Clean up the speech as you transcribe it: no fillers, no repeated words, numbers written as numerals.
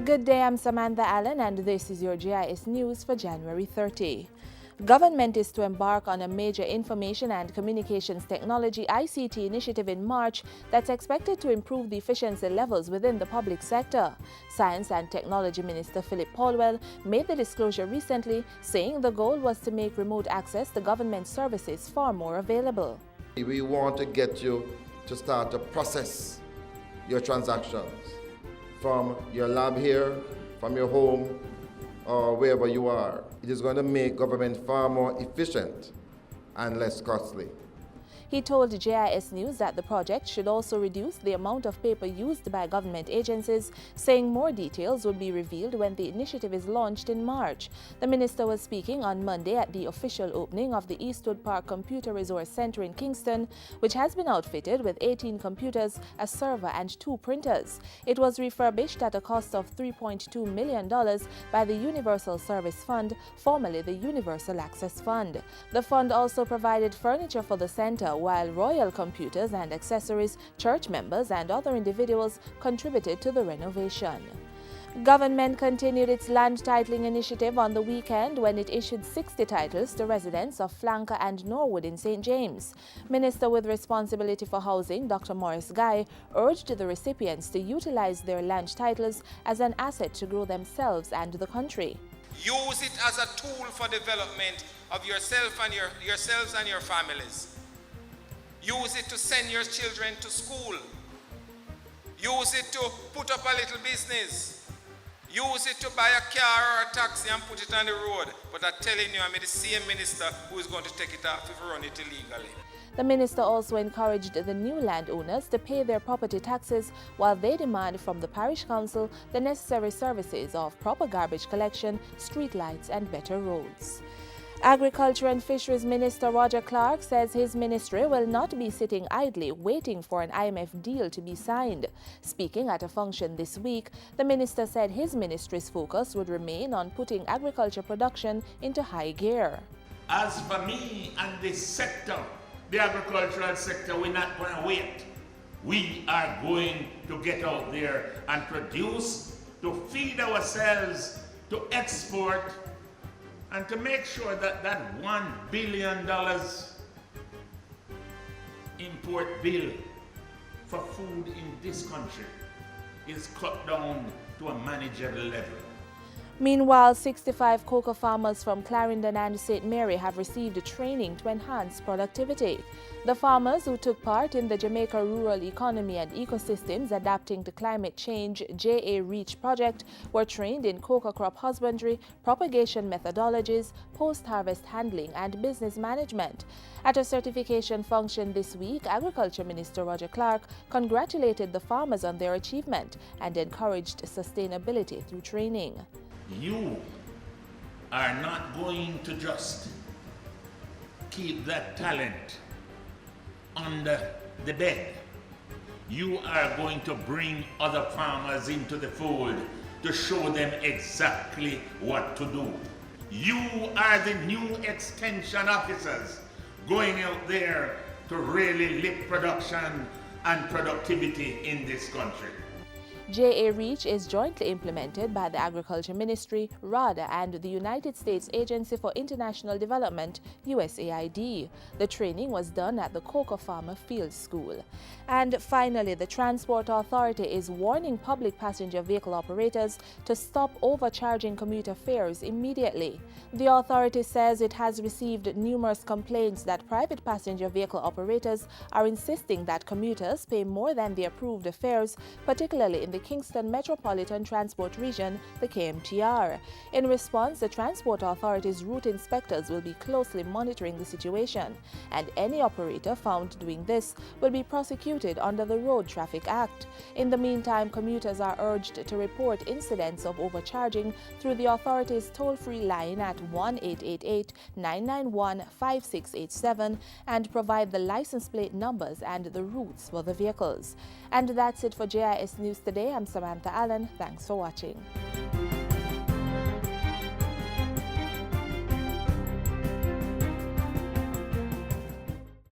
Good day, I'm Samantha Allen and this is your Jis News for January 30. Government is to embark on a major information and communications technology ICT initiative in March that's expected to improve the efficiency levels within the public sector. Science and Technology Minister Philip Paulwell made the disclosure recently, saying the goal was to make remote access to government services far more available. We want to get you to start to process your transactions from your lab here, from your home, or wherever you are. It is going to make government far more efficient and less costly. He told Jis News that the project should also reduce the amount of paper used by government agencies, saying more details will be revealed when the initiative is launched in March. The minister was speaking on Monday at the official opening of the Eastwood Park Computer Resource Center in Kingston, which has been outfitted with 18 computers, a server and 2 printers. It was refurbished at a cost of $3.2 million by the Universal Service Fund, formerly the Universal Access Fund. The fund also provided furniture for the center, while Royal Computers and Accessories, church members and other individuals contributed to the renovation. Government continued its land titling initiative on the weekend when it issued 60 titles to residents of Flanker and Norwood in St. James. Minister with responsibility for housing, Dr. Morris Guy, urged the recipients to utilize their land titles as an asset to grow themselves and the country. Use it as a tool for development of yourself and yourselves and your families. Use it to send your children to school. Use it to put up a little business. Use it to buy a car or a taxi and put it on the road. But I'm telling you, I'm the same minister who is going to take it off if you run it illegally. The minister also encouraged the new landowners to pay their property taxes while they demand from the parish council the necessary services of proper garbage collection, street lights and better roads. Agriculture and Fisheries Minister Roger Clark says his ministry will not be sitting idly waiting for an IMF deal to be signed. Speaking at a function this week, the minister said his ministry's focus would remain on putting agriculture production into high gear. As for me and this sector, the agricultural sector, we're not going to wait. We are going to get out there and produce, to feed ourselves, to export, and to make sure that that $1 billion import bill for food in this country is cut down to a manageable level. Meanwhile, 65 cocoa farmers from Clarendon and St. Mary have received training to enhance productivity. The farmers who took part in the Jamaica Rural Economy and Ecosystems Adapting to Climate Change JA REACH project were trained in cocoa crop husbandry, propagation methodologies, post-harvest handling and business management. At a certification function this week, Agriculture Minister Roger Clark congratulated the farmers on their achievement and encouraged sustainability through training. You are not going to just keep that talent under the bed. You are going to bring other farmers into the fold to show them exactly what to do. You are the new extension officers going out there to really lift production and productivity in this country. JA REACH is jointly implemented by the Agriculture Ministry, RADA, and the United States Agency for International Development, USAID. The training was done at the Cocoa Farmer Field School. And finally, the Transport Authority is warning public passenger vehicle operators to stop overcharging commuter fares immediately. The authority says it has received numerous complaints that private passenger vehicle operators are insisting that commuters pay more than the approved fares, particularly in the Kingston Metropolitan Transport Region, the KMTR. In response, the Transport Authority's route inspectors will be closely monitoring the situation, and any operator found doing this will be prosecuted under the Road Traffic Act. In the meantime, commuters are urged to report incidents of overcharging through the authority's toll-free line at 1-888-991-5687 and provide the license plate numbers and the routes for the vehicles. And that's it for JIS News today. I'm Samantha Allen. Thanks for watching.